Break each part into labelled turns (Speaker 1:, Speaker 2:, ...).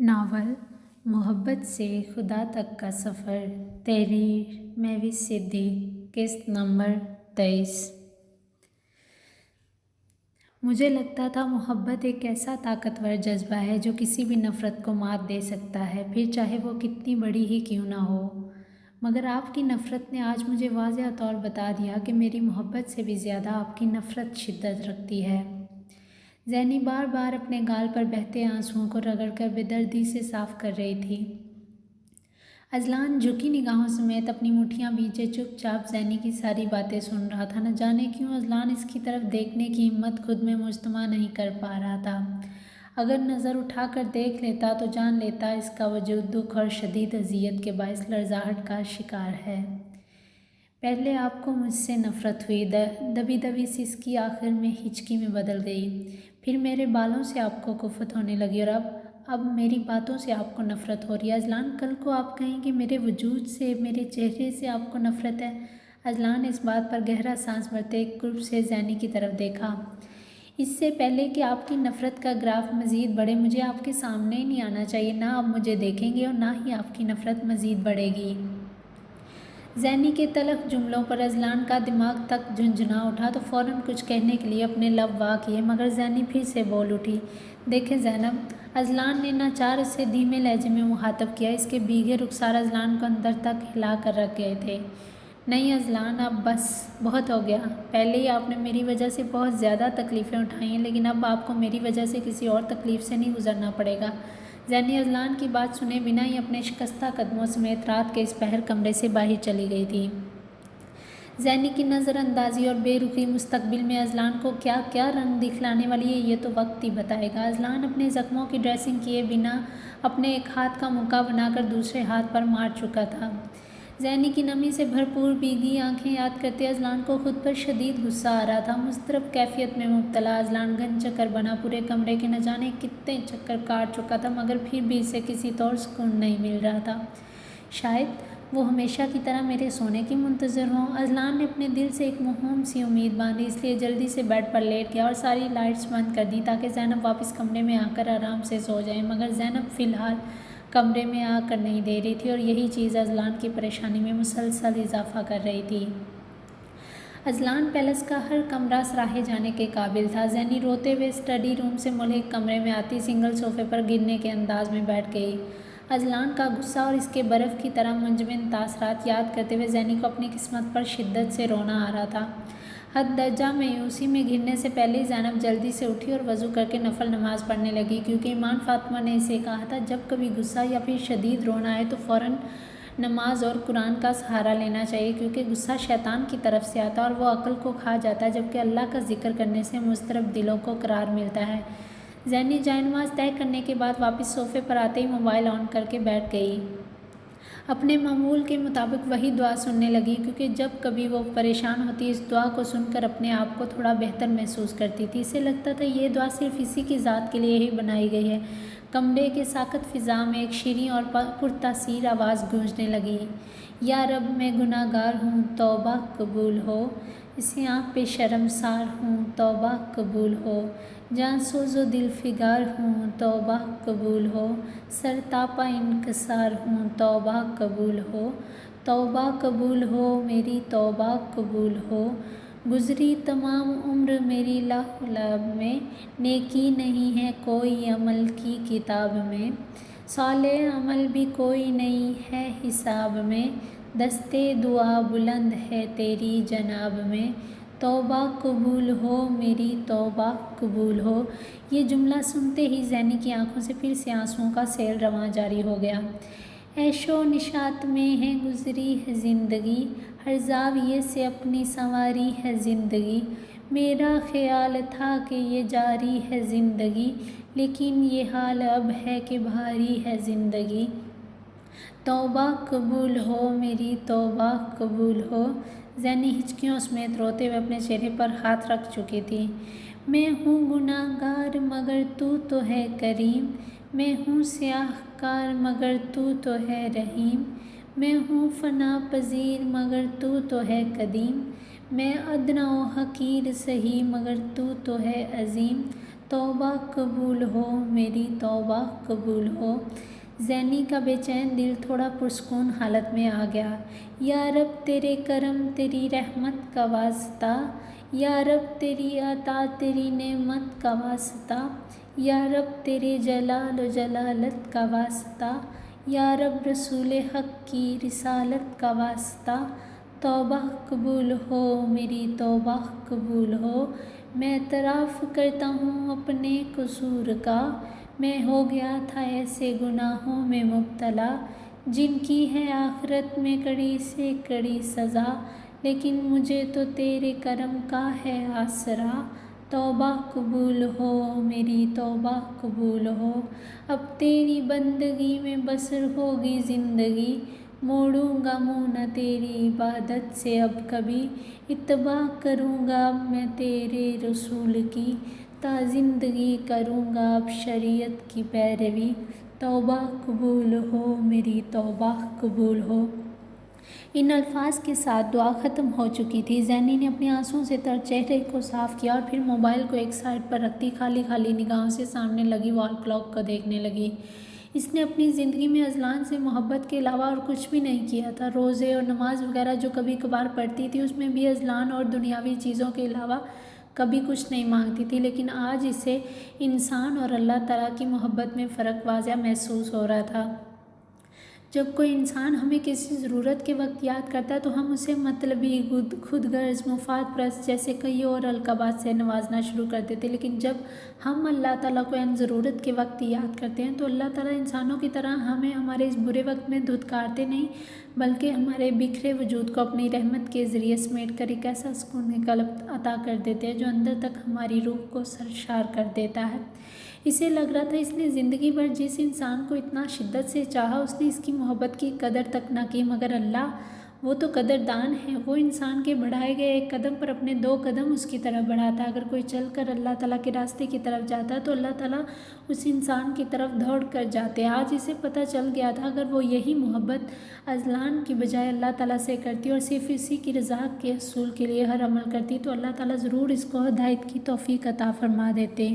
Speaker 1: Novel मोहब्बत से खुदा तक का सफ़र, तहरीर महविश सिद्दीक़, किस्त नंबर 23। मुझे लगता था मोहब्बत एक ऐसा ताकतवर जज्बा है जो किसी भी नफ़रत को मात दे सकता है, फिर चाहे वो कितनी बड़ी ही क्यों ना हो। मगर आपकी नफ़रत ने आज मुझे वाज़ेह तौर बता दिया कि मेरी मोहब्बत से भी ज़्यादा आपकी नफ़रत शिद्दत रखती है। ज़ैनी बार बार अपने गाल पर बहते आंसुओं को रगड़कर बेदर्दी से साफ कर रही थी। अजलान झुकी निगाहों समेत अपनी मुट्ठियां भींचे चुपचाप ज़ैनी की सारी बातें सुन रहा था। न जाने क्यों अजलान इसकी तरफ देखने की हिम्मत खुद में मुजतमा नहीं कर पा रहा था। अगर नज़र उठाकर देख लेता तो जान लेता इसका वजूद दुख और शदीद अजियत के बायस लर्जाहट का शिकार है। पहले आपको मुझसे नफ़रत हुई, दबी दबी सी इसकी आखिर में हिचकी में बदल गई। फिर मेरे बालों से आपको कुफ़त होने लगी और अब मेरी बातों से आपको नफ़रत हो रही है। अजलान, कल को आप कहेंगे मेरे वजूद से, मेरे चेहरे से आपको नफ़रत है। अजलान ने इस बात पर गहरा सांस भरते एक कुर्ब से ज़ैनी की तरफ देखा। इससे पहले कि आपकी नफ़रत का ग्राफ मज़ीद बढ़े, मुझे आपके सामने ही नहीं आना चाहिए। ना आप मुझे देखेंगे और ना ही आपकी नफ़रत मज़ीद बढ़ेगी। ज़ैनी के तलख जुमलों पर अजलान का दिमाग तक झुंझुना उठा तो फ़ौरन कुछ कहने के लिए अपने लब वाह किए, मगर ज़ैनी फिर से बोल उठी। देखें ज़ैनब, अजलान ने नाचार उसे धीमे लहजे में मुखातब किया। इसके भीगे रुखसार अजलान को अंदर तक हिला कर रख गए थे। नहीं अजलान, अब बस, बहुत हो गया। पहले ही आपने मेरी वजह से बहुत ज़्यादा तकलीफ़ें उठाई हैं, लेकिन अब आपको मेरी वजह से किसी और तकलीफ़ से नहीं गुजरना पड़ेगा। ज़ैनी अजलान की बात सुने बिना ही अपने शिकस्ता कदमों समेत रात के इस पहर कमरे से बाहर चली गई थी। ज़ैनी की नज़रअंदाजी और बेरुखी मुस्तकबिल में अजलान को क्या क्या रंग दिखलाने वाली है, ये तो वक्त ही बताएगा। अजलान अपने ज़ख्मों की ड्रेसिंग किए बिना अपने एक हाथ का मुक्का बनाकर दूसरे हाथ पर मार चुका था। ज़ैनी की नमी से भरपूर भीगी आंखें याद करते अजलान को खुद पर शदीद गुस्सा आ रहा था। मुस्तरब कैफियत में मुब्तला अजलान घन चक्कर बना पूरे कमरे के न जाने कितने चक्कर काट चुका था, मगर फिर भी इसे किसी तौर सुकून नहीं मिल रहा था। शायद वो हमेशा की तरह मेरे सोने की मुंतज़र हों। अजलान ने अपने दिल से एक मौहूम सी उम्मीद बांधी, इसलिए जल्दी से बेड पर लेट गया और सारी लाइट्स बंद कर दी ताकि ज़ैनब वापस कमरे में आकर आराम से सो जाए। मगर ज़ैनब फ़िलहाल कमरे में आकर नहीं दे रही थी और यही चीज़ अजलान की परेशानी में मुसलसल इजाफा कर रही थी। अजलान पैलेस का हर कमरा सराहे जाने के काबिल था। ज़ैनी रोते हुए स्टडी रूम से मुल्हिक कमरे में आती सिंगल सोफे पर गिरने के अंदाज में बैठ गई। अजलान का गुस्सा और इसके बर्फ़ की तरह मुंजमद तासरात याद करते हुए ज़ैनी को अपनी किस्मत पर शिद्दत से रोना आ रहा था। हद दर्जा मायूसी में घिरने से पहले ही ज़ैनब जल्दी से उठी और वज़ू करके नफल नमाज पढ़ने लगी, क्योंकि ईमान फ़ातिमा ने इसे कहा था जब कभी गुस्सा या फिर शदीद रोना आए तो फ़ौरन नमाज और कुरान का सहारा लेना चाहिए, क्योंकि गुस्सा शैतान की तरफ से आता है और वो अक्ल को खा जाता है, जबकि अल्लाह का जिक्र करने से मुस्तरब दिलों को करार मिलता है। ज़ैनी जायनमाज़ तय करने के बाद वापस सोफ़े पर आते ही मोबाइल ऑन करके बैठ गई। अपने मामूल के मुताबिक वही दुआ सुनने लगी, क्योंकि जब कभी वो परेशान होती इस दुआ को सुनकर अपने आप को थोड़ा बेहतर महसूस करती थी। इसे लगता था ये दुआ सिर्फ इसी की ज़ात के लिए ही बनाई गई है। कमरे के साकत फ़िज़ा में एक शीरीं और पुरतासीर आवाज़ गूंजने लगी। या रब, मैं गुनाहगार हूँ, तौबा कबूल हो। इसी आँख पे शर्मसार हूँ, तौबा कबूल हो। जान सोज़ो दिल फिगार हूँ, तौबा कबूल हो। सर तापा इनकसार हूँ, तौबा कबूल हो। तौबा कबूल हो, मेरी तौबा कबूल हो। गुज़री तमाम उम्र मेरी लाब में, नेकी नहीं है कोई अमल की किताब में। साले अमल भी कोई नहीं है हिसाब में, दस्ते दुआ बुलंद है तेरी जनाब में। तौबा कबूल हो, मेरी तौबा कबूल हो। ये जुमला सुनते ही ज़ैनी की आंखों से फिर से आंसुओं का सेल रवां जारी हो गया। ऐशो निशात में है गुज़री है ज़िंदगी, हर ज़ाविये से अपनी संवारी है ज़िंदगी। मेरा ख़्याल था कि ये जारी है ज़िंदगी, लेकिन ये हाल अब है कि भारी है ज़िंदगी। तौबा कबूल हो, मेरी तौबा कबूल हो। ज़ैनी हिचकियों समेत रोते हुए अपने चेहरे पर हाथ रख चुकी थी। मैं हूँ गुनाहगार मगर तू तो है करीम, मैं हूँ स्याहकार मगर तू तो है रहीम। मैं हूँ फ़ना पज़ीर मगर तू तो है कदीम, मैं अदना व हकीर सही मगर तू तो है अज़ीम। तौबा कबूल हो, मेरी तौबा कबूल हो। ज़ैनी का बेचैन दिल थोड़ा पुरसकून हालत में आ गया। या रब तेरे करम तेरी रहमत का वास्ता, या रब तेरी अता तेरी नेमत का वास्ता, या रब तेरे जलाल व जलालत का वास्ता, या रब रसूल हक़ की रिसालत का वास्ता। तौबा कबूल हो, मेरी तौबा कबूल हो। मैं एतराफ़ करता हूँ अपने कसूर का, मैं हो गया था ऐसे गुनाहों में मुब्तला जिनकी है आखिरत में कड़ी से कड़ी सज़ा, लेकिन मुझे तो तेरे करम का है आसरा। तौबा कबूल हो, मेरी तौबा कबूल हो। अब तेरी बंदगी में बसर होगी ज़िंदगी, मोड़ूंगा मुँह न तेरी इबादत से अब कभी। इत्तबा करूँगा अब मैं तेरे रसूल की, ता ज़िंदगी करूँगा अब शरीयत की पैरवी। तौबा कबूल हो, मेरी तौबा कबूल हो। इन अल्फाज के साथ दुआ ख़त्म हो चुकी थी। ज़ैनी ने अपने आंसुओं से तर चेहरे को साफ़ किया और फिर मोबाइल को एक साइड पर रखती खाली खाली निगाहों से सामने लगी वॉल क्लॉक को देखने लगी। इसने अपनी ज़िंदगी में अज़लान से मोहब्बत के अलावा और कुछ भी नहीं किया था। रोज़े और नमाज वगैरह जो कभी कभार पढ़ती थी उसमें भी अज़लान और दुनियावी चीज़ों के अलावा कभी कुछ नहीं मांगती थी, लेकिन आज इसे इंसान और अल्लाह ताला की मोहब्बत में फ़र्क वाज़िह महसूस हो रहा था। जब कोई इंसान हमें किसी ज़रूरत के वक्त याद करता है तो हम उसे मतलबी, खुदगर्ज़, मुफाद परस्त जैसे कई और अलक़ाबात से नवाजना शुरू कर देते, लेकिन जब हम अल्लाह ताला को इन ज़रूरत के वक्त याद करते हैं तो अल्लाह ताला इंसानों की तरह हमें हमारे इस बुरे वक्त में धुतकारते नहीं, बल्कि हमारे बिखरे वजूद को अपनी रहमत के ज़रिए समेट कर एक ऐसा सुकून कल्ब अता कर देते हैं जो अंदर तक हमारी रूह को सरशार कर देता है। इसे लग रहा था इसने ज़िंदगी भर जिस इंसान को इतना शिद्दत से चाहा उसने इसकी मोहब्बत की कदर तक ना की, मगर अल्लाह वो तो कदरदान है। वो इंसान के बढ़ाए गए एक कदम पर अपने 2 कदम उसकी तरफ बढ़ाता। अगर कोई चल कर अल्लाह ताला के रास्ते की तरफ जाता तो अल्लाह ताला उस इंसान की तरफ दौड़ कर जाते। आज इसे पता चल गया था अगर वो यही मोहब्बत अज़लान की बजाय अल्लाह ताला से करती और सिर्फ़ इसी की रज़ा के हसूल के लिए हर अमल करती तो अल्लाह ताला ज़रूर इसको हिदायत की तौफ़ीक अता फ़रमा देते।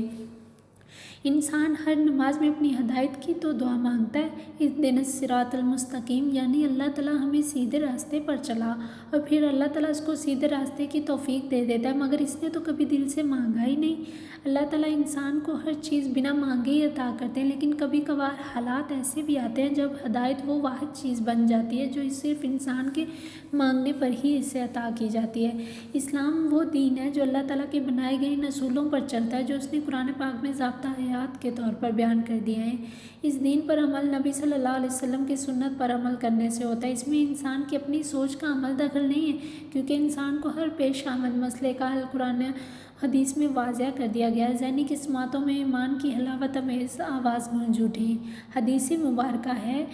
Speaker 1: इंसान हर नमाज में अपनी हिदायत की तो दुआ मांगता है, इहदिनस सिरातल मुस्तकीम, यानी अल्लाह ताला हमें सीधे रास्ते पर चला, और फिर अल्लाह ताला उसको सीधे रास्ते की तौफ़ीक दे देता है, मगर इसने तो कभी दिल से मांगा ही नहीं। अल्लाह ताला इंसान को हर चीज़ बिना मांगे ही अता करते हैं, लेकिन कभी कभार हालात ऐसे भी आते हैं जब हिदायत वो वाहिद चीज़ बन जाती है जो सिर्फ़ इंसान के मांगने पर ही इसे अता की जाती है। इस्लाम वो दीन है जो अल्लाह ताला के बनाए गए इन असूलों पर चलता है, जो उसने कुरान पाक में ज़ाब्ता हयात के तौर पर बयान कर दिए हैं। इस दीन पर अमल नबी सल्लल्लाहु अलैहि वसल्लम की सुन्नत पर अमल करने से होता है। इसमें इंसान की अपनी सोच का अमल दखल नहीं है, क्योंकि इंसान को हर पेश आमद मसले का हल कुरान हदीस में वाज़िह कर दिया गया है। ज़ैनी की समातों में ईमान की हलावत अमेज़ आवाज़ गूंज उठी। हदीस मुबारक है,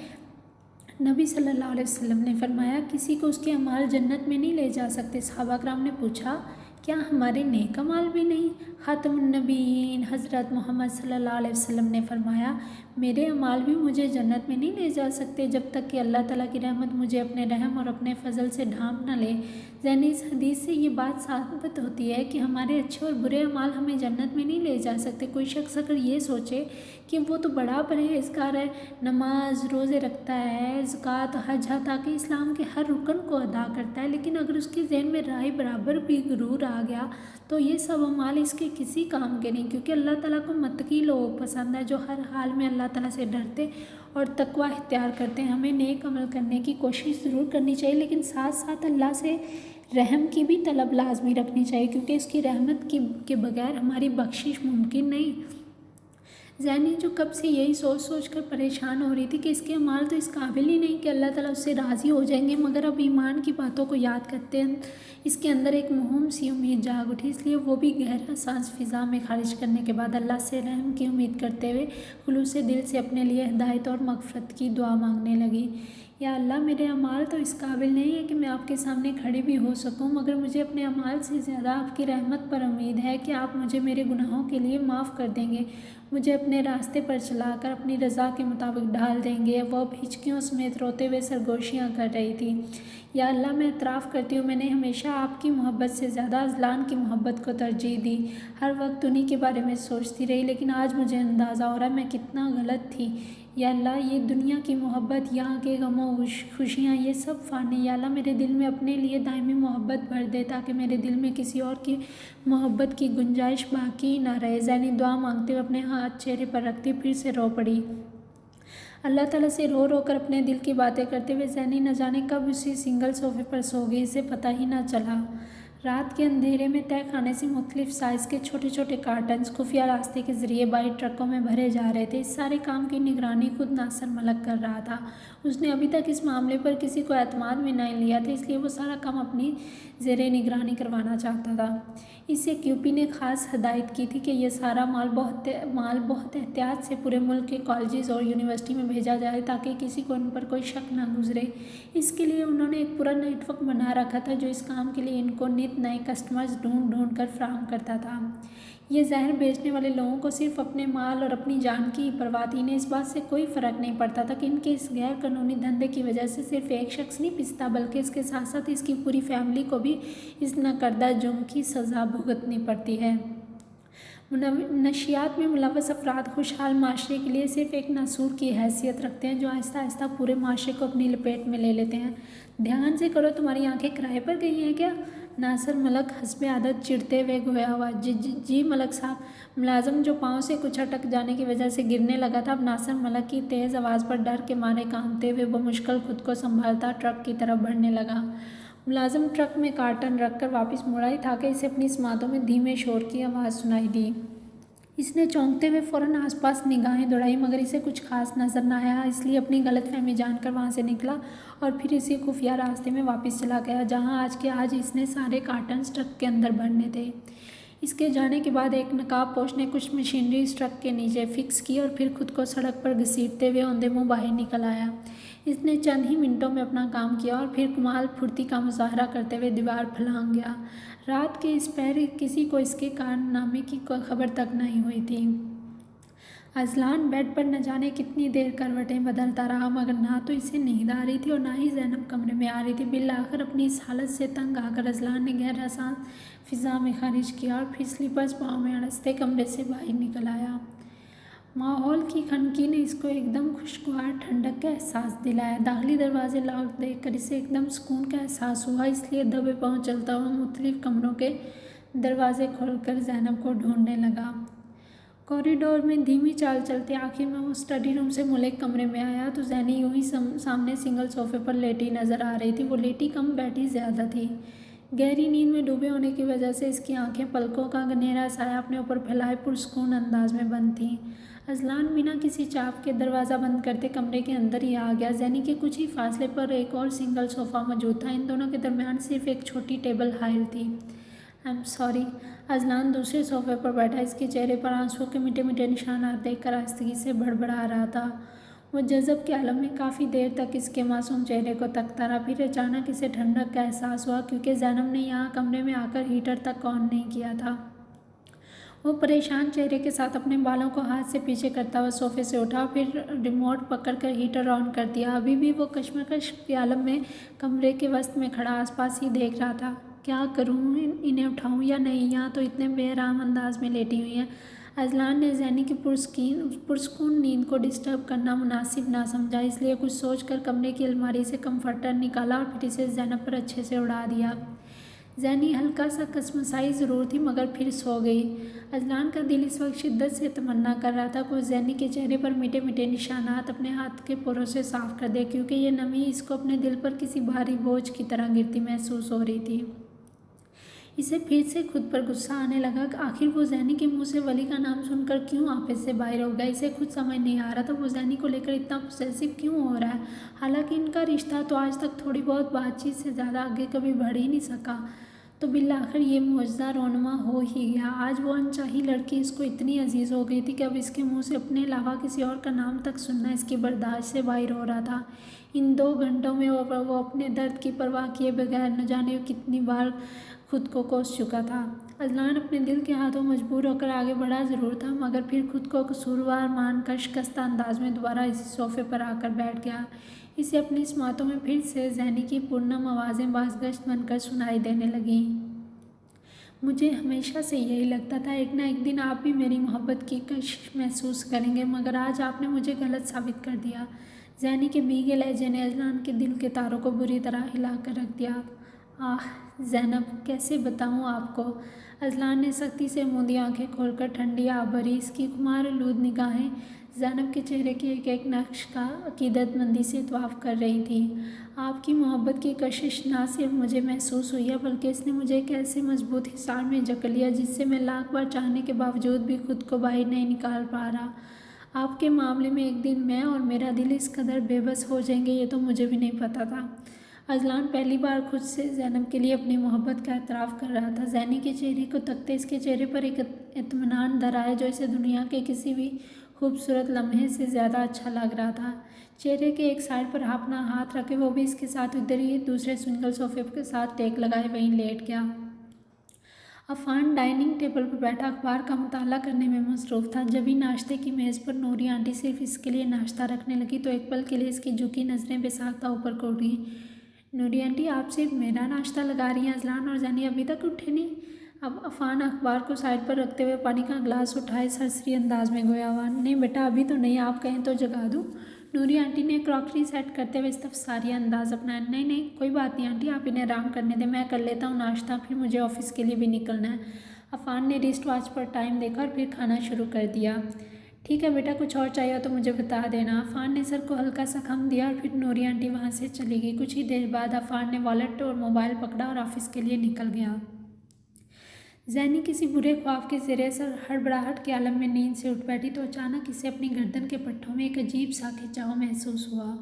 Speaker 1: नबी सल्लल्लाहु अलैहि वसल्लम ने फरमाया, किसी को उसके अमाल जन्नत में नहीं ले जा सकते। सहाबा कराम ने पूछा, क्या हमारे नेक अमाल भी नहीं? ख़ातमुन नबीयीन हज़रत मोहम्मद सल्लल्लाहु अलैहि वसल्लम ने फरमाया, मेरे अमाल भी मुझे जन्नत में नहीं ले जा सकते जब तक कि अल्लाह ताला की रहमत मुझे अपने रहम और अपने फ़ज़ल से ढांप न ले। यानी इस हदीस से ये बात साबित होती है कि हमारे अच्छे और बुरे अमाल हमें जन्नत में नहीं ले जा सकते। कोई शख्स अगर ये सोचे कि वो तो बड़ा परहेज़गार है, नमाज रोज़े रखता है, ज़कात हज ताकि इस्लाम के हर रुकन को अदा करता है, लेकिन अगर उसके ज़हन में राय बराबर भी गुरूर आ गया तो ये सब अमाल इसके किसी काम के नहीं, क्योंकि अल्लाह ताला को मुत्तकी लोग पसंद है जो हर हाल में अल्लाह ताला से डरते और तकवा इख्तियार करते हैं। हमें नेक अमल करने की कोशिश ज़रूर करनी चाहिए, लेकिन साथ साथ अल्लाह से रहम की भी तलब लाजमी रखनी चाहिए, क्योंकि इसकी रहमत के बगैर हमारी बख्शिश मुमकिन नहीं। ज़ैनी जो कब से यही सोच सोच कर परेशान हो रही थी कि इसके अमाल तो इस काबिल ही नहीं कि अल्लाह ताला उससे राज़ी हो जाएंगे, मगर अब ईमान की बातों को याद करते हैं इसके अंदर एक मुहिम सी उम्मीद जाग उठी। इसलिए वो भी गहरा सांस फ़िज़ा में खारिज करने के बाद अल्लाह से रहम की उम्मीद करते हुए खुलूस दिल से अपने लिए हिदायत और मग़फ़िरत की दुआ मांगने लगी। या अल्लाह, मेरे अमाल तो इस काबिल नहीं है कि मैं आपके सामने खड़ी भी हो सकूं, मगर मुझे अपने अमाल से ज़्यादा आपकी रहमत पर उम्मीद है कि आप मुझे मेरे गुनाहों के लिए माफ़ कर देंगे, मुझे अपने रास्ते पर चलाकर अपनी रज़ा के मुताबिक ढाल देंगे। वह अब हिचकियों समेत रोते हुए सरगोशियाँ कर रही थी। या अल्लाह, मैं इतराफ़ करती हूँ, मैंने हमेशा आपकी मोहब्बत से ज़्यादा अज़लान की मोहब्बत को तरजीह दी, हर वक्त उन्हीं के बारे में सोचती रही, लेकिन आज मुझे अंदाज़ा हो रहा है मैं कितना गलत थी। या अल्लाह, ये दुनिया की मोहब्बत, यहाँ के गमों खुशियाँ, ये सब फ़ानी। या अल्लाह, मेरे दिल में अपने लिए दायमी मोहब्बत भर दे, ताकि मेरे दिल में किसी और की मोहब्बत की गुंजाइश बाकी ना रहे। ज़ैनी दुआ मांगते हुए अपने हाथ चेहरे पर रखती फिर से रो पड़ी। अल्लाह ताला से रो रो कर अपने दिल की बातें करते हुए ज़ैनी न जाने कब उसी सिंगल सोफे पर सो गई, इसे पता ही ना चला। रात के अंधेरे में तय खाने से मुख्तलिफ साइज़ के छोटे छोटे कार्टन्स खुफिया रास्ते के ज़रिए बाई ट्रकों में भरे जा रहे थे। इस सारे काम की निगरानी खुद नासिर मलक कर रहा था। उसने अभी तक इस मामले पर किसी को एतमाद में नहीं लिया था, इसलिए वो सारा काम अपनी ज़ेरे निगरानी करवाना चाहता था। इससे क्यूपी ने ख़ास हदायत की थी कि यह सारा माल बहुत एहतियात से पूरे मुल्क के कॉलेजेस और यूनिवर्सिटी में भेजा जाए, ताकि किसी को उन पर कोई शक न गुजरे। इसके लिए उन्होंने एक पूरा नेटवर्क बना रखा था, जो इस काम के लिए इनको नित नए कस्टमर्स ढूंढ कर फ्राहम करता था। ये जहर बेचने वाले लोगों को सिर्फ अपने माल और अपनी जान की परवाह थी। इन्हें इस बात से कोई फ़र्क नहीं पड़ता था कि इनके इस गैर कानूनी धंधे की वजह से सिर्फ एक शख्स नहीं पिसता, बल्कि इसके साथ साथ इसकी पूरी फैमिली को भी इस नाकर्दा जुर्म की सज़ा भुगतनी पड़ती है। नशियात में मुलव्वस अफराद खुशहाल माशरे के लिए सिर्फ एक नासूर की हैसियत रखते हैं, जो आहिस्ता आहिस्ता पूरे माशरे को अपनी लपेट में ले लेते हैं। ध्यान से करो, तुम्हारी आंखें किराए पर गई हैं क्या? नासिर मलक हस्बे आदत चिढ़ते हुए गोया हुआ। जी मलक साहब। मुलाजम, जो पाँव से कुछ अटक जाने की वजह से गिरने लगा था, अब नासिर मलक की तेज़ आवाज़ पर डर के मारे कांपते हुए बमुश्किल खुद को संभालता ट्रक की तरफ बढ़ने लगा। मुलाजिम ट्रक में कार्टन रखकर वापस मुड़ा ही था कि इसे अपनी समातों में धीमे शोर की आवाज़ सुनाई दी। इसने चौंकते हुए फ़ौरन आसपास निगाहें दौड़ाई, मगर इसे कुछ खास नज़र न आया, इसलिए अपनी गलतफहमी जानकर वहाँ से निकला और फिर इसी खुफिया रास्ते में वापस चला गया, जहाँ आज के आज इसने सारे कार्टन्स ट्रक के अंदर भरने थे। इसके जाने के बाद एक नकाब पोश ने कुछ मशीनरी इस ट्रक के नीचे फिक्स की और फिर खुद को सड़क पर घसीटते हुए औंधे मुँह बाहर निकल आया। इसने चंद ही मिनटों में अपना काम किया और फिर कमाल फुर्ती का मुजाहरा करते हुए दीवार फलांग गया। रात के इस पहर किसी को इसके कारनामे की खबर तक नहीं हुई थी। अज़लान बेड पर न जाने कितनी देर करवटें बदलता रहा, मगर ना तो इसे नींद आ रही थी और ना ही ज़ैनब कमरे में आ रही थी। बिल आखिर अपनी इस हालत से तंग आकर अज़लान ने गहरा सांस फिज़ा में खारिज किया और फिर स्लीपर्स पाँव में अड़सते कमरे से बाहर निकल आया। माहौल की खनकी ने इसको एकदम खुशगवार ठंडक का एहसास दिलाया। दाखिली दरवाजे लॉक देखकर इसे एकदम सुकून का एहसास हुआ, इसलिए दबे पाँव चलता हुआ मुख्तलिफ कमरों के दरवाजे खोलकर ज़ैनब को ढूंढने लगा। कॉरिडोर में धीमी चाल चलते आखिर में वो स्टडी रूम से मुले कमरे में आया तो ज़ैनी यूं ही सामने सिंगल सोफे पर लेटी नज़र आ रही थी। वो लेटी कम बैठी ज़्यादा थी। गहरी नींद में डूबे होने की वजह से इसकी आंखें पलकों का गहरा साया अपने ऊपर फैलाए पुरसकून अंदाज में बंद थीं। अज़लान बिना किसी चाप के दरवाज़ा बंद करते कमरे के अंदर ही आ गया। ज़ैनी के कुछ ही फासले पर एक और सिंगल सोफ़ा मौजूद था। इन दोनों के दरमियान सिर्फ एक छोटी टेबल हाइल थी। I am sorry. अज़लान दूसरे सोफ़े पर बैठा इसके चेहरे पर आंसुओं के मीठे मीठे निशानात देखकर आहिस्तगी से बड़बड़ा रहा था। वो जज़ब के आलम में काफ़ी देर तक इसके मासूम चेहरे को तकता रहा। फिर अचानक इसे ठंडक का एहसास हुआ, क्योंकि ज़ैनब ने यहाँ कमरे में आकर हीटर तक ऑन नहीं किया था। वो परेशान चेहरे के साथ अपने बालों को हाथ से पीछे करता हुआ सोफे से उठा, फिर रिमोट पकड़कर हीटर ऑन कर दिया। अभी भी वो कश्मकश के आलम में कमरे के वस्त में खड़ा आसपास ही देख रहा था। क्या करूँ, इन्हें उठाऊँ या नहीं? यहाँ तो इतने बेआराम अंदाज में लेटी हुई हैं। अज़लान ने ज़ैनी की पुरस्कून नींद को डिस्टर्ब करना मुनासिब ना समझा, इसलिए कुछ सोचकर कमरे की अलमारी से कम्फर्टर निकाला और फिर इसे ज़ैनब पर अच्छे से उड़ा दिया। ज़ैनी हल्का सा कसमसाई ज़रूर थी, मगर फिर सो गई। अज़लान का दिल इस वक्त शिद्दत से तमन्ना कर रहा था कि ज़ैनी के चेहरे पर मीठे मीठे निशानात अपने हाथ के पोरों से साफ कर दे, क्योंकि ये नमी इसको अपने दिल पर किसी भारी बोझ की तरह गिरती महसूस हो रही थी। इसे फिर से खुद पर गुस्सा आने लगा कि आखिर वो ज़ैनी के मुंह से वली का नाम सुनकर क्यों आपे से बाहर हो गया। इसे खुद समझ नहीं आ रहा था वो ज़ैनी को लेकर इतना पोसेसिव क्यों हो रहा है। हालांकि इनका रिश्ता तो आज तक थोड़ी बहुत बातचीत से ज़्यादा आगे कभी बढ़ ही नहीं सका। तो बिल्लाखिर ये मुआवजा रोनुमा हो ही गया। आज वो अनचाही लड़की इसको इतनी अजीज़ हो गई थी कि अब इसके मुंह से अपने अलावा किसी और का नाम तक सुनना इसकी बर्दाश्त से बाहर हो रहा था। इन 2 घंटों में वो अपने दर्द की परवाह किए बगैर न जाने कितनी बार खुद को कोस चुका था। अजलान अपने दिल के हाथों मजबूर होकर आगे बढ़ा ज़रूर था, मगर फिर खुद को कसूरवार मानकर शिकस्ता अंदाज में दोबारा इसी सोफे पर आकर बैठ गया। इसे अपनी समातों में फिर से ज़हनी की पूर्णम आवाज़ें बाज़गश्त बनकर सुनाई देने लगीं। मुझे हमेशा से यही लगता था एक ना एक दिन आप भी मेरी मोहब्बत की कशिश महसूस करेंगे, मगर आज आपने मुझे गलत साबित कर दिया। ज़ैनी के भीगे लहजे ने अजलान के दिल के तारों को बुरी तरह हिला कर रख दिया। आह ज़ैनब, कैसे बताऊँ आपको। अजलान ने सख्ती से मूंदी आंखें खोलकर ठंडी आ भरी। इसकी खुमार आलूद निगाहें ज़ैनब के चेहरे के एक एक नक्श का अकीदतमंदी से तवाफ़ कर रही थी। आपकी मोहब्बत की कशिश ना सिर्फ मुझे महसूस हुई है, बल्कि इसने मुझे एक ऐसे मजबूत हिसार में जकड़ लिया जिससे मैं लाख बार चाहने के बावजूद भी खुद को बाहर नहीं निकाल पा रहा। आपके मामले में एक दिन मैं और मेरा दिल इस कदर बेबस हो जाएंगे, ये तो मुझे भी नहीं पता था। अजलान पहली बार खुद से ज़ैनब के लिए अपनी मोहब्बत का एतराफ़ कर रहा था। ज़ैनी के चेहरे को तकते इसके चेहरे पर एक इत्मीनान धरा है जो इसे दुनिया के किसी भी खूबसूरत लम्हे से ज़्यादा अच्छा लग रहा था। चेहरे के एक साइड पर अपना हाथ रखे वो भी इसके साथ उधर ही दूसरे सिंगल सोफे के साथ टेक लगाए वहीं लेट गया। अफान डाइनिंग टेबल पर बैठा अखबार का मुताला करने में मसरूफ़ था। जब ही नाश्ते की मेज़ पर नूरी आंटी सिर्फ इसके लिए नाश्ता रखने लगी तो एक पल के लिए इसकी झुकी नज़रें बेसाख्ता ऊपर को उठ गईं। नूरी आंटी, आप सिर्फ मेरा नाश्ता लगा रही हैं? अजलान और ज़ैनी अभी तक उठे नहीं? अब अफान अखबार को साइड पर रखते हुए पानी का गिलास उठाए सरसरी अंदाज में गोया हुआ। नहीं बेटा, अभी तो नहीं, आप कहें तो जगा दूँ? नूरी आंटी ने क्रॉकरी सेट करते हुए इस्तफसारिया अंदाज अपनाया। नहीं नहीं, कोई बात नहीं आंटी, आप इन्हें आराम करने दें, मैं कर लेता हूँ नाश्ता, फिर मुझे ऑफिस के लिए भी निकलना है। अफान ने रिस्ट वॉच पर टाइम देखा और फिर खाना शुरू कर दिया। ठीक है बेटा, कुछ और चाहिए तो मुझे बता देना। अफान ने सर को हल्का सा खम दिया और फिर नूरी आंटी वहाँ से चली गई। कुछ ही देर बाद अफान ने वॉलेट और मोबाइल पकड़ा और ऑफिस के लिए निकल गया। ज़ैनी किसी बुरे ख्वाब के ज़रिए से हड़बड़ाहट के आलम में नींद से उठ बैठी तो अचानक इसे अपनी गर्दन के पट्टों में एक अजीब सा खिंचाव महसूस हुआ।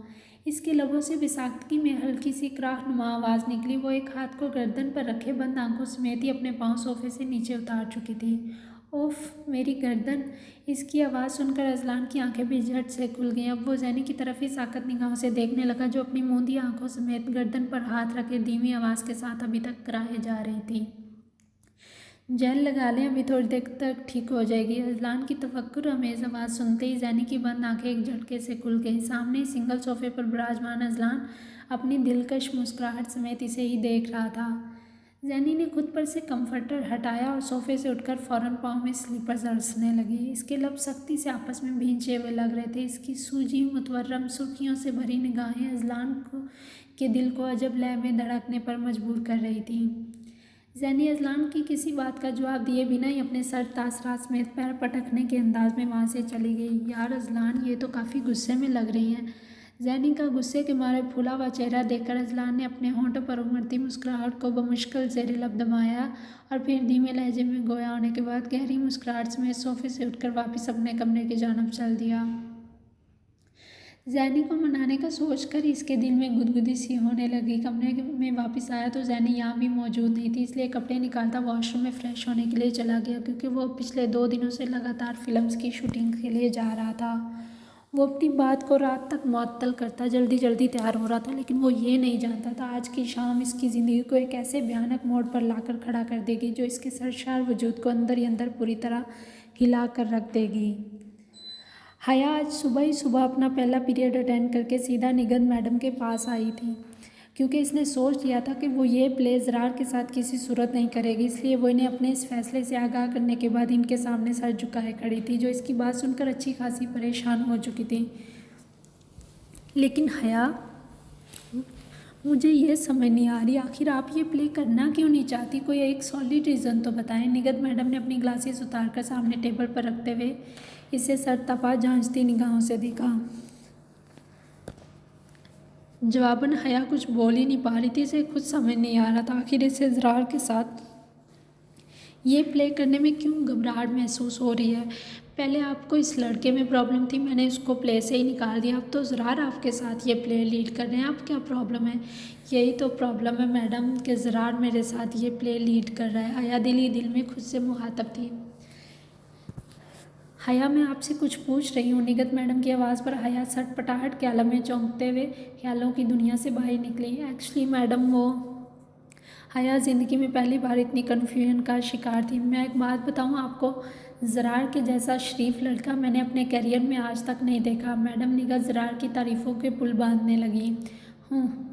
Speaker 1: इसके लबों से बेसाख्तगी में हल्की सी क्राहनुमा आवाज़ निकली। वो एक हाथ को गर्दन पर रखे बंद आंखों समेत ही अपने पाँव सोफे से नीचे उतार चुकी थी। ओफ मेरी गर्दन! इसकी आवाज़ सुनकर अजलान की आंखें भी झट से खुल गईं। अब वो ज़ैनी की तरफ ही साकत निगाहों से देखने लगा जो अपनी मूंदी आंखों समेत गर्दन पर हाथ रखे धीमी आवाज़ के साथ अभी तक कराहे जा रही थी। जेल लगा लें, अभी थोड़ी देर तक ठीक हो जाएगी। अजलान की तफक्कुर अमेज़ आवाज़ सुनते ही ज़ैनी की बंद आंखें एक झटके से खुल गईं। सामने सिंगल सोफे पर विराजमान अजलान अपनी दिलकश मुस्कुराहट समेत इसे ही देख रहा था। ज़ैनी ने खुद पर से कंफर्टर हटाया और सोफे से उठकर फ़ौरन पाँव में स्लीपर्स अड़सने लगी। इसके लब सख्ती से आपस में भींचे हुए लग रहे थे। इसकी सूजी मुतवर्रम सुर्खियों से भरी निगाहें अजलान के दिल को अजब लय में धड़कने पर मजबूर कर रही थीं। ज़ैनी अजलान की किसी बात का जवाब दिए बिना ही अपने सर तासरात समेत पैर पटकने के अंदाज में वहाँ से चली गई। यार अजलान, ये तो काफ़ी गुस्से में लग रही हैं। ज़ैनी का गुस्से के मारे फूला हुआ चेहरा देखकर अजलान ने अपने होंठों पर उमड़ती मुस्कुराहट को बमुश्किल ज़ेरे लब दबाया और फिर धीमे लहजे में गोया होने के बाद गहरी मुस्कुराहट समेत सोफे से उठकर वापस अपने कमरे की जानिब चल दिया। ज़ैनी को मनाने का सोचकर इसके दिल में गुदगुदी सी होने लगी। कमरे में वापस आया तो ज़ैनी यहाँ भी मौजूद नहीं थी, इसलिए कपड़े निकालता वॉशरूम में फ़्रेश होने के लिए चला गया, क्योंकि वो पिछले 2 दिनों से लगातार फिल्म्स की शूटिंग के लिए जा रहा था। वो अपनी बात को रात तक मुअत्तल करता जल्दी जल्दी तैयार हो रहा था, लेकिन वो ये नहीं जानता था आज की शाम इसकी ज़िंदगी को एक ऐसे भयानक मोड़ पर लाकर खड़ा कर देगी जो इसके सरशार वजूद को अंदर ही अंदर पूरी तरह हिला कर रख देगी। हया आज सुबह ही सुबह अपना पहला पीरियड अटेंड करके सीधा निगत मैडम के पास आई थी, क्योंकि इसने सोच लिया था कि वो ये प्ले ज़रार के साथ किसी सूरत नहीं करेगी। इसलिए वो इन्हें अपने इस फैसले से आगाह करने के बाद इनके सामने सर झुकाए खड़ी थी, जो इसकी बात सुनकर अच्छी खासी परेशान हो चुकी थी। लेकिन हया, मुझे ये समझ नहीं आ रही, आखिर आप ये प्ले करना क्यों नहीं चाहती? कोई एक सॉलिड रीज़न तो बताएं। निगत मैडम ने अपनी ग्लासेस उतारकर सामने टेबल पर रखते हुए इसे सर तपा झांझती निगाहों से देखा। जवाबन हया कुछ बोल ही नहीं पा रही थी। इसे खुद समझ नहीं आ रहा था आखिर इसे ज़रार के साथ ये प्ले करने में क्यों घबराहट महसूस हो रही है? पहले आपको इस लड़के में प्रॉब्लम थी, मैंने उसको प्ले से ही निकाल दिया, अब तो ज़रार आपके साथ ये प्ले लीड कर रहे हैं, अब क्या प्रॉब्लम है? यही तो प्रॉब्लम है मैडम कि ज़रार मेरे साथ ये प्ले लीड कर रहा है। हया दिल ही दिल में खुद से मुखातब थी। हया, मैं आपसे कुछ पूछ रही हूँ। निगत मैडम की आवाज़ पर हया सटपटाहट के आलम में चौंकते हुए ख्यालों की दुनिया से बाहर निकली। एक्चुअली मैडम वो हया ज़िंदगी में पहली बार इतनी कन्फ्यूजन का शिकार थी। मैं एक बात बताऊँ आपको, ज़रार के जैसा शरीफ लड़का मैंने अपने करियर में आज तक नहीं देखा। मैडम निगत ज़रार की तारीफ़ों के पुल बांधने लगी।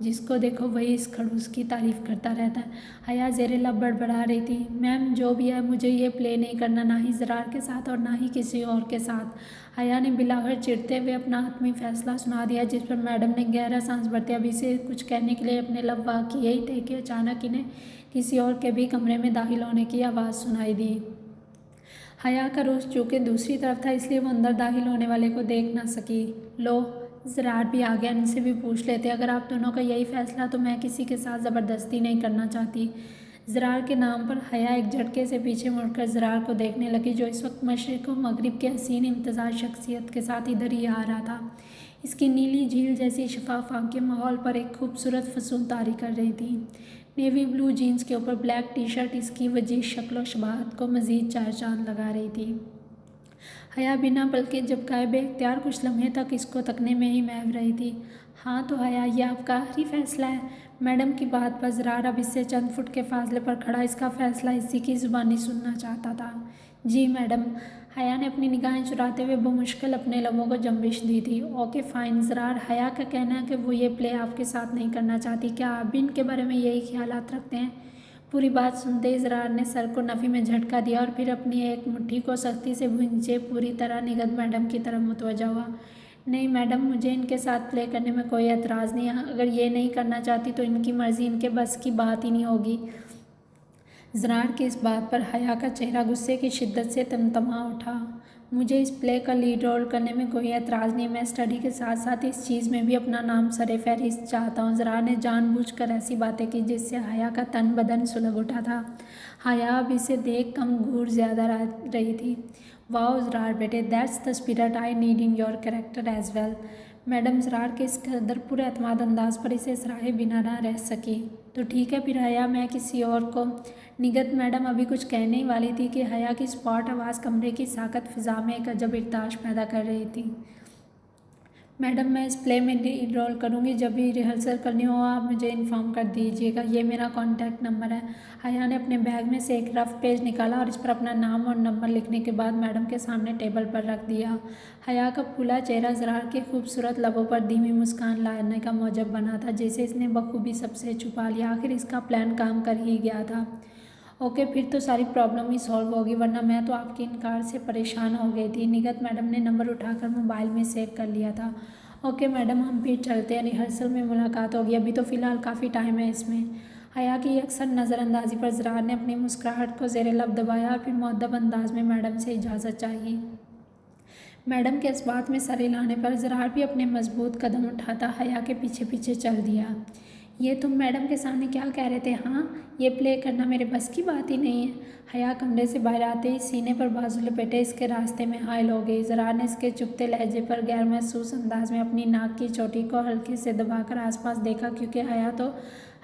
Speaker 1: जिसको देखो वही इस खड़ूस की तारीफ़ करता रहता है। हया ज़ेरे लब बड़बड़ा रही थी। मैम जो भी है, मुझे ये प्ले नहीं करना, ना ही ज़रार के साथ और ना ही किसी और के साथ। हया ने बिलावर चिढ़ते हुए अपना आत्मी फैसला सुना दिया, जिस पर मैडम ने गहरा सांस भरते अभी से कुछ कहने के लिए अपने लब वाक किए ही थे कि अचानक इन्हें किसी और के भी कमरे में दाखिल होने की आवाज़ सुनाई दी। हया का रुख चूँकि दूसरी तरफ था, इसलिए वो अंदर दाखिल होने वाले को देख ना सकी। लो, ज़रार भी आ गया, इनसे भी पूछ लेते। अगर आप दोनों का यही फैसला, तो मैं किसी के साथ ज़बरदस्ती नहीं करना चाहती। ज़रार के नाम पर हया एक झटके से पीछे मुड़कर ज़रार को देखने लगी, जो इस वक्त मशरिक़ व मगरिब के हसीन इम्तज़ाज शख्सियत के साथ इधर ही आ रहा था। इसकी नीली झील जैसी शफाफ आँखें माहौल पर एक खूबसूरत फसूल तारी कर रही थी। नेवी ब्लू जीन्स के ऊपर ब्लैक टी शर्ट इसकी वजीह शक्ल शबाहत को मज़ीद चार चांद लगा रही थी। हया बिना बल्कि झपकाए बेख्तियार कुछ लम्हे तक इसको तकने में ही महव रही थी। हाँ तो हया, ये आपका आखिरी फैसला है? मैडम की बात पर ज़रार अब इससे चंद फुट के फासले पर खड़ा इसका फैसला इसी की ज़ुबानी सुनना चाहता था। जी मैडम। हया ने अपनी निगाहें चुराते हुए बमुश्किल अपने लबों को जंबिश दी थी। ओके फ़ाइन ज़रार, हया का कहना है कि वो ये प्ले आपके साथ नहीं करना चाहती। क्या आप भी इनके बारे में यही ख्यालात रखते हैं? पूरी बात सुनते ही ज़रार ने सर को नफ़ी में झटका दिया और फिर अपनी एक मुट्ठी को सख्ती से भूंजे पूरी तरह निगत मैडम की तरफ मुतवज्जा हुआ। नहीं मैडम, मुझे इनके साथ प्ले करने में कोई एतराज़ नहीं है। अगर ये नहीं करना चाहती तो इनकी मर्ज़ी, इनके बस की बात ही नहीं होगी। ज़रार की इस बात पर हया का चेहरा गुस्से की शिद्दत से तमतमा उठा। मुझे इस प्ले का लीड रोल करने में कोई एतराज़ नहीं। मैं स्टडी के साथ साथ इस चीज़ में भी अपना नाम सरे फहरिस्त चाहता हूँ। ज़रार ने जानबूझकर ऐसी बातें की जिससे हया का तन बदन सुलग उठा था। हया अब इसे देख कम घूर ज़्यादा रही थी। वाओ ज़रार बेटे, that's the spirit I need in your character as well. Madam Zarar के इस कदर पूरे एतमाद अंदाज पर इसे सराहे बिना ना रह सकी। तो ठीक है फिर हया, मैं किसी और को। निगत मैडम अभी कुछ कहने ही वाली थी कि हया की स्पॉट आवाज़ कमरे की साकत फ़िज़ा में एक अजब इर्ताश पैदा कर रही थी। मैडम, मैं इस प्ले में लीड रोल करूँगी। जब भी रिहर्सल करनी हो आप मुझे इन्फॉर्म कर दीजिएगा। ये मेरा कॉन्टैक्ट नंबर है। हया ने अपने बैग में से एक रफ पेज निकाला और इस पर अपना नाम और नंबर लिखने के बाद मैडम के सामने टेबल पर रख दिया। हया का फूला चेहरा ज़रार के खूबसूरत लबों पर धीमी मुस्कान लाने का मौजब बना था, जैसे इसने बखूबी सबसे छुपा लिया। आखिर इसका प्लान काम कर ही गया था। ओके, फिर तो सारी प्रॉब्लम ही सॉल्व होगी, वरना मैं तो आपके इनकार से परेशान हो गई थी। निगत मैडम ने नंबर उठाकर मोबाइल में सेव कर लिया था। ओके मैडम, हम फिर चलते हैं, रिहर्सल में मुलाकात होगी। अभी तो फ़िलहाल काफ़ी टाइम है इसमें। हया की अक्सर नज़रअंदाजी पर ज़रार ने अपनी मुस्कुराहट को ज़ेरे लब दबाया और फिर मुअद्दब अंदाज में मैडम से इजाज़त चाहिए। मैडम के इस बात में सर हिलाने पर ज़रार भी अपने मजबूत कदम उठाता हया के पीछे पीछे चल दिया। ये तुम मैडम के सामने क्या कह रहे थे? हाँ, ये प्ले करना मेरे बस की बात ही नहीं है। हया कमरे से बाहर आते ही सीने पर बाजू लपेटे इसके रास्ते में हायल हो गई। ज़रार ने इसके चुपते लहजे पर गैर महसूस अंदाज में अपनी नाक की चोटी को हल्के से दबाकर आसपास देखा, क्योंकि हया तो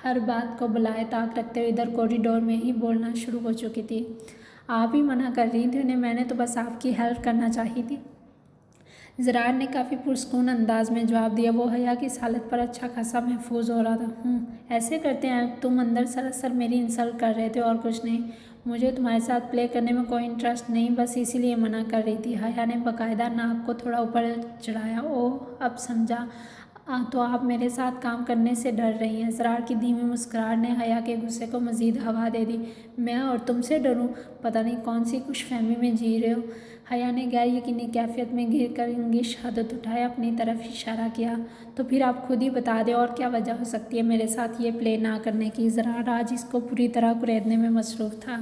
Speaker 1: हर बात को बुलाए ताक रखते हुए इधर कॉरिडोर में ही बोलना शुरू हो चुकी थी। आप ही मना कर रही थी उन्हें, मैंने तो बस आपकी हेल्प करना चाही थी। ज़रार ने काफ़ी पुरस्कून अंदाज में जवाब दिया। वो हया की इस हालत पर अच्छा खासा महफूज हो रहा था। ऐसे करते हैं, तुम अंदर सरासर मेरी इंसल्ट कर रहे थे और कुछ नहीं। मुझे तुम्हारे साथ प्ले करने में कोई इंटरेस्ट नहीं, बस इसीलिए मना कर रही थी। हया ने बाकायदा नाक को थोड़ा ऊपर चढ़ाया। ओह, अब समझा। तो आप मेरे साथ काम करने से डर रही हैं? ज़रार की धीमी मुस्कुराहट ने हया के गुस्से को मज़ीद हवा दे दी। मैं और तुमसे डरूं? पता नहीं कौन सी खुशफहमी में जी रहे हो। हया ने गैर यकीनी कैफियत में घिर कर इंगी शहादत उठाया अपनी तरफ इशारा किया। तो फिर आप खुद ही बता दें, और क्या वजह हो सकती है मेरे साथ ये प्ले ना करने की? ज़रार आज इसको पूरी तरह कुरेदने में मसरूफ़ था।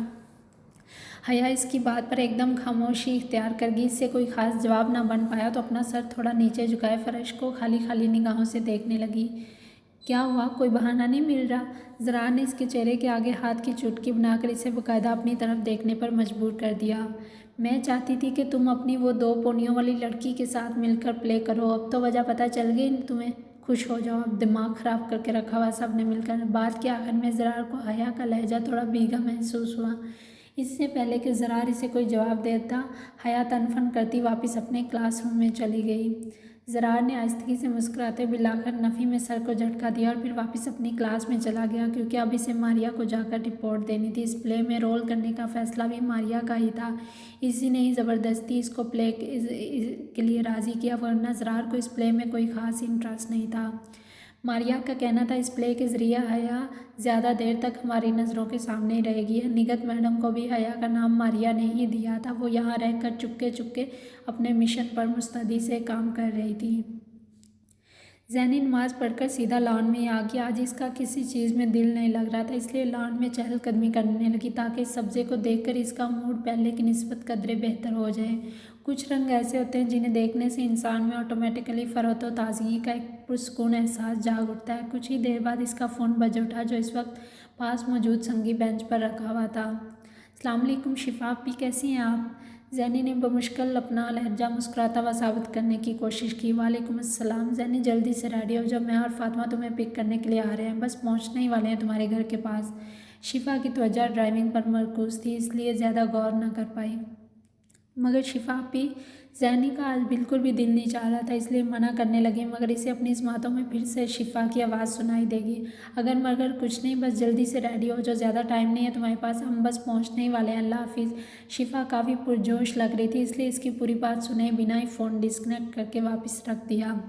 Speaker 1: हया इसकी बात पर एकदम खामोशी इख्तियार कर गई। इससे कोई ख़ास जवाब ना बन पाया तो अपना सर थोड़ा नीचे झुकाए फ़र्श को खाली खाली निगाहों से देखने लगी। क्या हुआ, कोई बहाना नहीं मिल रहा? ज़रा ने इसके चेहरे के आगे हाथ की चुटकी बनाकर इसे बाकायदा अपनी तरफ देखने पर मजबूर कर दिया। मैं चाहती थी कि तुम अपनी वो 2 पोनियों वाली लड़की के साथ मिलकर प्ले करो। अब तो वजह पता चल गई तुम्हें। खुश हो जाओ, अब दिमाग ख़राब करके रखा हुआ सबने मिलकर। बात के आखिर में ज़रार को हया का लहजा थोड़ा भीगा महसूस हुआ। इससे पहले कि ज़रार इसे कोई जवाब देता, हया तनफन करती वापस अपने क्लासरूम में चली गई। ज़रार ने आहिस्तगी से मुस्कुराते बिलाकर नफ़ी में सर को झटका दिया और फिर वापस अपनी क्लास में चला गया, क्योंकि अब इसे मारिया को जाकर रिपोर्ट देनी थी। इस प्ले में रोल करने का फ़ैसला भी मारिया का ही था। इसी ने ही ज़बरदस्ती इसको प्ले के लिए राज़ी किया, वरना ज़रार को इस प्ले में कोई ख़ास इंटरेस्ट नहीं था। मारिया का कहना था इस प्ले के ज़रिए हया ज़्यादा देर तक हमारी नज़रों के सामने ही रहेगी। निगत मैडम को भी हया का नाम मारिया ने ही दिया था। वो यहाँ रहकर चुपके चुपके अपने मिशन पर मुस्तैदी से काम कर रही थी। ज़ैनी नमाज़ पढ़कर सीधा लॉन में आ गया। आज इसका किसी चीज़ में दिल नहीं लग रहा था, इसलिए लॉन में चहलकदमी करने लगी ताकि इस सब्ज़े को देखकर इसका मूड पहले की निस्बत कदरे बेहतर हो जाए। कुछ रंग ऐसे होते हैं जिन्हें देखने से इंसान में ऑटोमेटिकली फ़रोतो ताज़गी का एक पुरसकून एहसास जाग उठता है। कुछ ही देर बाद इसका फ़ोन बज उठा, जो इस वक्त पास मौजूद संगी बेंच पर रखा हुआ था। अस्सलाम वालेकुम शिफा आपी, कैसी हैं आप? ज़ैनी ने बमुश्किल अपना लहजा मुस्कुराता हुआ साबित करने की कोशिश की। वालेकुम अस्सलाम। ज़ैनी जल्दी से रेडी हो जाओ, मैं और फातिमा तुम्हें पिक करने के लिए आ रहे हैं, बस पहुंचने ही वाले हैं तुम्हारे घर के पास। शिफा की तवज्जो ड्राइविंग पर मरकूज़ थी, इसलिए ज़्यादा गौर न कर पाई। मगर शिफा भी ज़ैनी का आज बिल्कुल भी दिल नहीं चाह रहा था, इसलिए मना करने लगी, मगर इसे अपनी ज़मातों में फिर से शिफा की आवाज़ सुनाई देगी। अगर मगर कुछ नहीं, बस जल्दी से रेडी हो जाओ, ज़्यादा टाइम नहीं है तुम्हारे पास, हम बस पहुंचने ही वाले हैं, अल्लाह हाफिज़। शिफा काफ़ी पुरजोश लग रही थी, इसलिए इसकी पूरी बात सुने बिना ही फ़ोन डिस्कनेक्ट करके वापस रख दिया।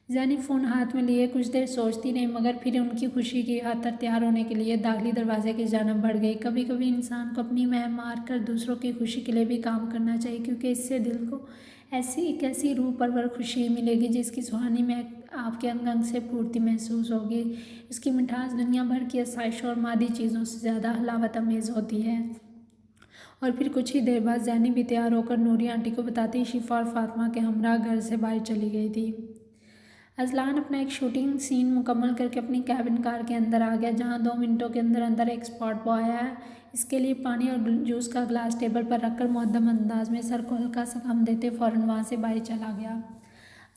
Speaker 1: ज़ैनी फ़ोन हाथ में लिए कुछ देर सोचती रही, मगर फिर उनकी खुशी की खातर तैयार होने के लिए दाखिली दरवाजे की जानिब बढ़ गई। कभी कभी इंसान को अपनी मह मार कर दूसरों की खुशी के लिए भी काम करना चाहिए, क्योंकि इससे दिल को एक ऐसी रूह परवर खुशी मिलेगी जिसकी सुहानी में आपके अंग अंग से पूर्ति महसूस होगी। इसकी मिठास दुनिया भर की आसाइशों और मादी चीज़ों से ज़्यादा हलावत अमेज़ होती है। और फिर कुछ ही देर बाद ज़ैनी भी तैयार होकर नूरी आंटी को बताती शिफा और फातिमा के हमरा घर से बाहर चली गई थी। अजलान अपना एक शूटिंग सीन मुकम्मल करके अपनी कैबिन कार के अंदर आ गया, जहां 2 मिनटों के अंदर अंदर एक स्पॉट बॉय आया। इसके लिए पानी और जूस का ग्लास टेबल पर रखकर मुअद्दब अंदाज में सर को हल्का सा काम देते फ़ौरन वहाँ से बाहर चला गया।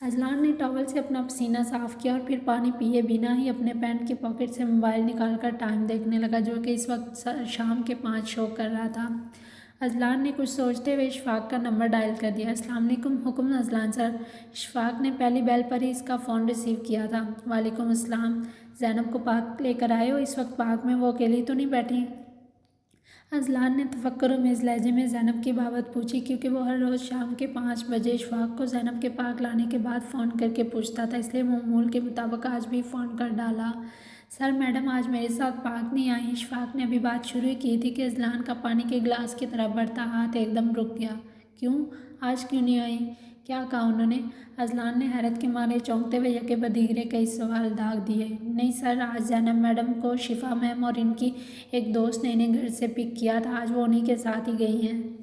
Speaker 1: अजलान ने टॉवल से अपना पसीना साफ़ किया और फिर पानी पिए बिना ही अपने पैंट की पॉकेट से मोबाइल निकालकर टाइम देखने लगा, जो कि इस वक्त शाम के 5 शो कर रहा था। अजलान ने कुछ सोचते हुए इशफाक का नंबर डायल कर दिया। अस्सलाम वालेकुम। हुक्म अजलान सर। इशफाक ने पहली बेल पर ही इसका फ़ोन रिसीव किया था। वालेकुम अस्सलाम। ज़ैनब को पार्क लेकर आए हो? इस वक्त पार्क में वो अकेली तो नहीं बैठी? अजलान ने तफक्कुर-उमेज़ लहजे में ज़ैनब की बाबत पूछी, क्योंकि वो हर रोज़ शाम के 5 बजे इशफाक को ज़ैनब के पार्क लाने के बाद फ़ोन करके पूछता था, इसलिए मामूल के मुताबिक आज भी फ़ोन कर डाला। सर मैडम आज मेरे साथ पार्क नहीं आई। इशफाक ने अभी बात शुरू ही की थी कि अजलान का पानी के गिलास की तरफ बढ़ता हाथ एकदम रुक गया। क्यों? आज क्यों नहीं आई? क्या कहा उन्होंने? अजलान ने हैरत के मारे चौंकते हुए यके बदीगरे कई सवाल दाग दिए। नहीं सर, आज ज़ैनब मैडम को शिफा मैम और इनकी एक दोस्त ने इन्हें घर से पिक किया था, आज वो उन्हीं के साथ ही गई हैं।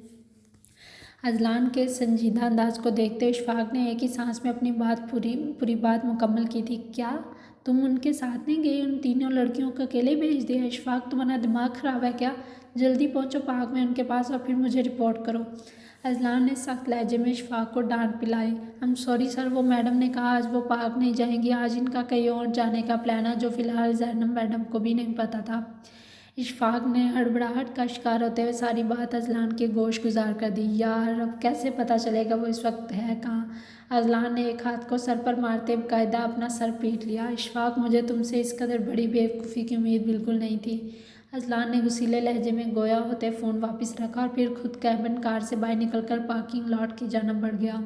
Speaker 1: अजलान के संजीदा अंदाज को देखते हुए इशफाक ने एक ही सांस में अपनी पूरी बात मुकम्मल की थी। क्या तुम उनके साथ नहीं गई? उन तीनों लड़कियों को अकेले भेज दिया? इशफाक तुम्हारा दिमाग ख़राब है क्या? जल्दी पहुंचो पार्क में उनके पास और फिर मुझे रिपोर्ट करो। अजलान ने सख्त लहजे में इशफाक को डांट पिलाई। आई एम सॉरी सर, वो मैडम ने कहा आज वो पार्क नहीं जाएंगी, आज इनका कहीं और जाने का प्लान है, जो फ़िलहाल ज़ैनब मैडम को भी नहीं पता था। इशफाक ने हड़बड़ाहट का शिकार होते हुए सारी बात अजलान के गोश गुजार कर दी। यार अब कैसे पता चलेगा वो इस वक्त है कहाँ? अजलान ने एक हाथ को सर पर मारते बाकायदा अपना सर पीट लिया। इशफाक, मुझे तुमसे इस कदर बड़ी बेवकूफ़ी की उम्मीद बिल्कुल नहीं थी। अजलान ने गुस्सीले लहजे में गोया होते फ़ोन वापस रखा और फिर खुद कैबिन कार से बाहर निकलकर पार्किंग लॉट की जानब बढ़ गया।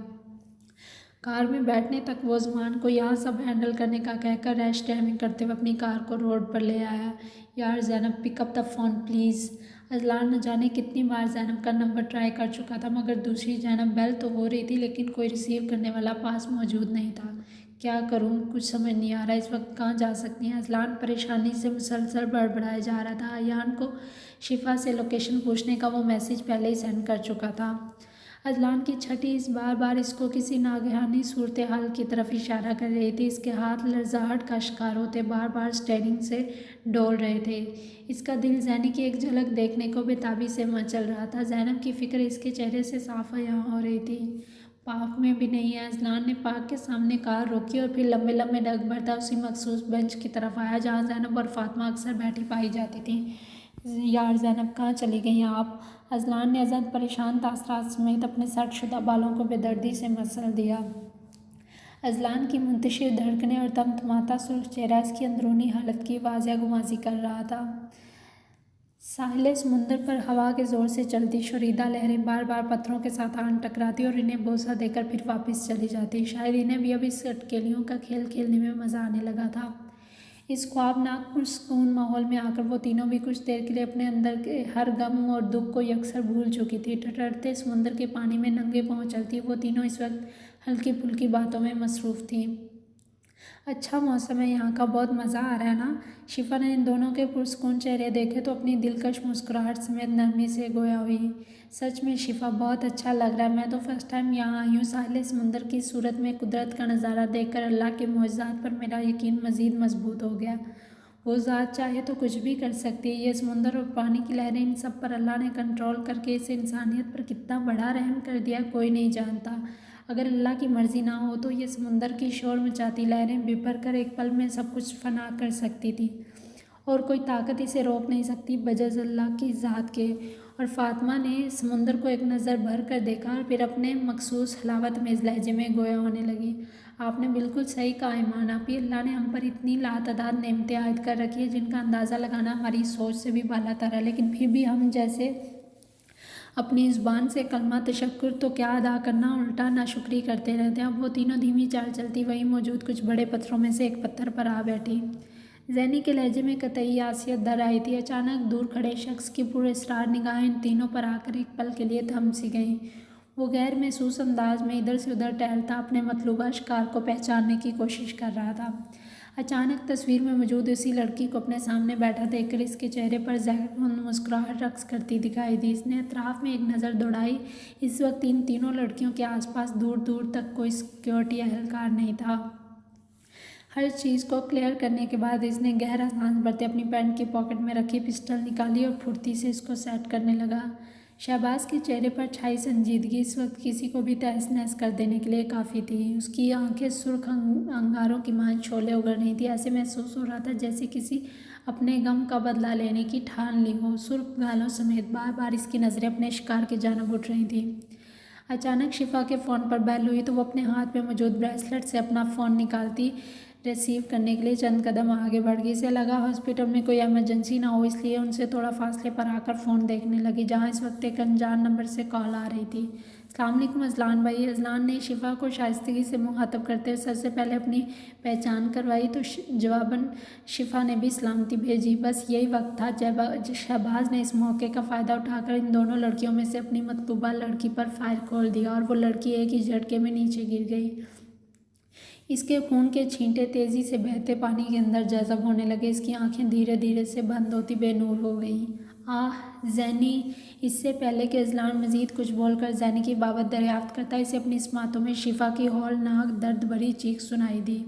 Speaker 1: कार में बैठने तक वो ज़ुबान को यहाँ सब हैंडल करने का कहकर रैश ड्राइविंग करते हुए अपनी कार को रोड पर ले आया। यार Zainab, pick up the phone please. Azlan न जाने कितनी बार ज़ैनब का नंबर ट्राई कर चुका था, मगर दूसरी ज़ैनब बेल तो हो रही थी, लेकिन कोई रिसीव करने वाला पास मौजूद नहीं था। क्या करूं, कुछ समझ नहीं आ रहा, इस वक्त कहाँ जा सकती हैं? अजलान परेशानी से मुसलसल बड़बड़ाया जा रहा था। अयान को शिफा से लोकेशन पूछने का वो मैसेज पहले ही सेंड कर चुका था। अजलान की छठी इस बार बार इसको किसी नागहानी सूरत हाल की तरफ इशारा कर रही थी। इसके हाथ लरजाहट का शिकार होते बार बार स्टेयरिंग से डोल रहे थे। इसका दिल ज़ैनी की एक झलक देखने को बेताबी से मचल रहा था। ज़ैनब की फ़िक्र इसके चेहरे से साफ यहाँ हो रही थी। पाक में भी नहीं है। अजलान ने पाक के सामने कार रोकी और फिर लंबे लंबे डग भरता उसी मखसूस बेंच की तरफ आया जहाँ ज़ैनब और फातिमा अक्सर बैठी पाई जाती थी। यार ज़ैनब कहाँ चली गई आप? अजलान ने अजद परेशान तासरात समेत अपने सटशुदा बालों को बेदर्दी से मसल दिया। अजलान की मुंतशिर धड़कनें और तमतमाता सुर्ख चेहरा इसकी अंदरूनी हालत की वाज़िया गुमाजी कर रहा था। साहिल समुंदर पर हवा के ज़ोर से चलती शुरीदा लहरें बार बार पत्थरों के साथ आन टकराती और इन्हें बोसा देकर फिर वापस चली जाती। शायद इन्हें भी अब इस अटकेलियों का खेल खेलने में मज़ा आने लगा था। इस ख्वाबनाक पुरसकून माहौल में आकर वो तीनों भी कुछ देर के लिए अपने अंदर के हर गम और दुख को यकसर भूल चुकी थी। ठठरते समुंदर के पानी में नंगे पांव चलती वो तीनों इस वक्त हल्की फुल्की बातों में मसरूफ़ थीं। अच्छा मौसम है यहाँ का, बहुत मज़ा आ रहा है ना? शिफा ने इन दोनों के पुरसकून चेहरे देखे तो अपनी दिलकश मुस्कुराहट समेत नरमी से गोया हुई। सच में शिफा, बहुत अच्छा लग रहा है। मैं तो फर्स्ट टाइम यहाँ आई हूँ। साहिल समुंदर की सूरत में कुदरत का नज़ारा देखकर अल्लाह के मोअज़्ज़ात पर मेरा यकीन मज़ीद मजबूत हो गया। वो ज़ात चाहे तो कुछ भी कर सकती है। ये समुंदर और पानी की लहरें, इन सब पर अल्लाह ने कंट्रोल करके इस इंसानियत पर कितना बड़ा रहम कर दिया, कोई नहीं जानता। अगर अल्लाह की मर्ज़ी ना हो तो ये समुंदर की शोर मचाती लहरें बिभर कर एक पल में सब कुछ फना कर सकती थी और कोई ताकत इसे रोक नहीं सकती बजज़ अल्लाह की ज़ात के। और फातिमा ने समुंदर को एक नज़र भर कर देखा और फिर अपने मखसूस हलावत में इस लहजे में गोया होने लगी। आपने बिल्कुल सही कहा ईमान आपी, अल्लाह ने हम पर इतनी लातादाद नेमतें आयद कर रखी है जिनका अंदाज़ा लगाना हमारी सोच से भी बालातर है, लेकिन फिर भी हम जैसे अपनी ज़ुबान से कलमा तशक्कुर तो क्या अदा करना, उल्टा नाशुक्री करते रहते हैं। अब वो तीनों धीमी चाल चलती वहीं मौजूद कुछ बड़े पत्थरों में से एक पत्थर पर आ बैठी। ज़ैनी के लहजे में कतई आसियत दर आई थी। अचानक दूर खड़े शख्स की पुरस्रार निगाहें इन तीनों पर आकर एक पल के लिए थम सी गईं। वो गैर महसूस अंदाज में इधर से उधर टहलता अपने मतलूबा शिकार को पहचानने की कोशिश कर रहा था। अचानक तस्वीर में मौजूद उसी लड़की को अपने सामने बैठा देखकर इसके चेहरे पर ज़हरमंद मुस्कुराहट रक्स करती दिखाई दी। इसने अतराफ में एक नज़र दौड़ाई। इस वक्त इन तीनों लड़कियों के आसपास दूर दूर तक कोई सिक्योरिटी एहलकार नहीं था। हर चीज़ को क्लियर करने के बाद इसने गहरा सांस भरते अपनी पैंट की पॉकेट में रखी पिस्टल निकाली और फुर्ती से इसको सेट करने लगा। शहबाज के चेहरे पर छाई संजीदगी इस वक्त किसी को भी तहस नहस कर देने के लिए काफ़ी थी। उसकी आंखें सुर्ख अंगारों की मांग छोले उगल रही थी। ऐसे महसूस हो रहा था जैसे किसी अपने गम का बदला लेने की ठान ली हो। सुर्ख गालों समेत बार बार इसकी नज़रें अपने शिकार की जानब उठ रही थी। अचानक शिफा के फ़ोन पर बेल हुई तो वो अपने हाथ में मौजूद ब्रेसलेट से अपना फ़ोन निकालती रिसीव करने के लिए चंद कदम आगे बढ़ गई। इसे लगा हॉस्पिटल में कोई इमरजेंसी ना हो, इसलिए उनसे थोड़ा फासले पर आकर फ़ोन देखने लगी जहां इस वक्त एक अनजान नंबर से कॉल आ रही थी। अस्सलाम वालेकुम अजलान भाई। अजलान ने शिफा को शाइस्तगी से मुखातब करते हुए सबसे पहले अपनी पहचान करवाई तो जवाबन शिफा ने भी सलामती भेजी। बस यही वक्त था जब शहबाज ने इस मौके का फ़ायदा उठाकर इन दोनों लड़कियों में से अपनी मतलूबा लड़की पर फायर खोल दिया और वो लड़की एक ही झटके में नीचे गिर गई। इसके खून के छींटे तेज़ी से बहते पानी के अंदर जज़ब होने लगे। इसकी आंखें धीरे धीरे से बंद होती बेनूर हो गईं। आह ज़ैनी! इससे पहले कि अजलान मज़ीद कुछ बोलकर ज़ैनी की बाबत दरियाफ्त करता, इसे अपनी स्मातों में शिफा की हौलनाक दर्द भरी चीख सुनाई दी।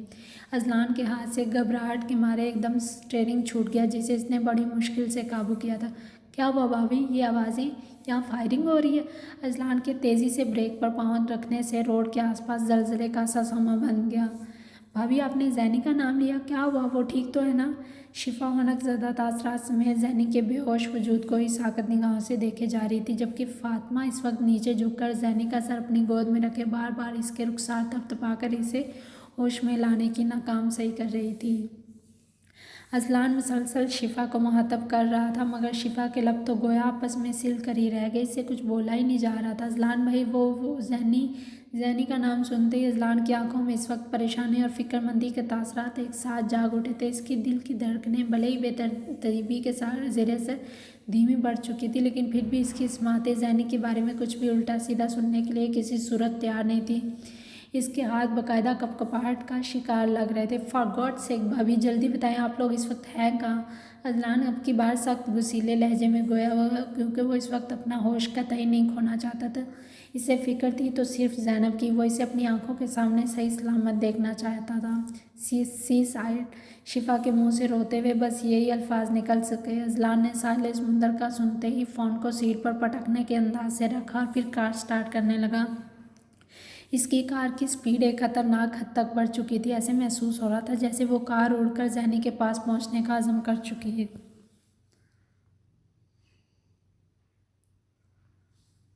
Speaker 1: अजलान के हाथ से घबराहट के मारे एकदम स्टीयरिंग छूट गया जिसे इसने बड़ी मुश्किल से काबू किया था। क्या हुआ भाभी? ये आवाज़ें, यहाँ फायरिंग हो रही है? अजलान के तेज़ी से ब्रेक पर पाँव रखने से रोड के आसपास जलजले का सा समा बन गया। भाभी आपने ज़ैनी का नाम लिया, क्या हुआ? वो ठीक तो है ना? शिफा हनक-ज़दा तासरात समेत ज़ैनी के बेहोश वजूद को ही साकत निगाहों से देखे जा रही थी, जबकि फातिमा इस वक्त नीचे झुककर ज़ैनी का सर अपनी गोद में रखे बार बार इसके रुखसार थपथपाकर इसे होश में लाने की नाकाम सही कर रही थी। अजलान मुसलसल शिफा को मुखातब कर रहा था मगर शिफा के लब तो गोया आपस में सिल कर ही रह गए। इससे कुछ बोला ही नहीं जा रहा था। अजलान भाई, वो ज़ैनी का नाम सुनते ही अजलान की आंखों में इस वक्त परेशानी और फिक्रमंदी के तासरात एक साथ जाग उठे थे। इसकी दिल की धड़कनें भले ही बेतरतीबी के ज़रिए से धीमी बढ़ चुकी थी, लेकिन फिर भी इसकी स्माते ज़ैनी के बारे में कुछ भी उल्टा सीधा सुनने के लिए किसी सूरत तैयार नहीं थी। इसके हाथ बाकायदा कपकपाहट का शिकार लग रहे थे। फॉर गॉड सेक भाभी, जल्दी बताएं आप लोग इस वक्त हैं कहाँ? अजलान अब की बार सख्त गुस्सीले लहजे में गोया हुआ क्योंकि वो इस वक्त अपना होश कतई नहीं खोना चाहता था। इसे फिक्र थी तो सिर्फ ज़ैनब की, वो इसे अपनी आंखों के सामने सही सलामत देखना चाहता था। सी साइड शिफा के मुंह से रोते हुए बस यही अल्फाज निकल सके। अजलान ने साहिल समुंदर का सुनते ही फ़ोन को सीट पर पटकने के अंदाज से रखा और फिर कार स्टार्ट करने लगा। इसकी कार की स्पीड एक खतरनाक हद तक बढ़ चुकी थी। ऐसे महसूस हो रहा था जैसे वो कार उड़कर जैनी के पास पहुंचने का अज़्म कर चुकी है।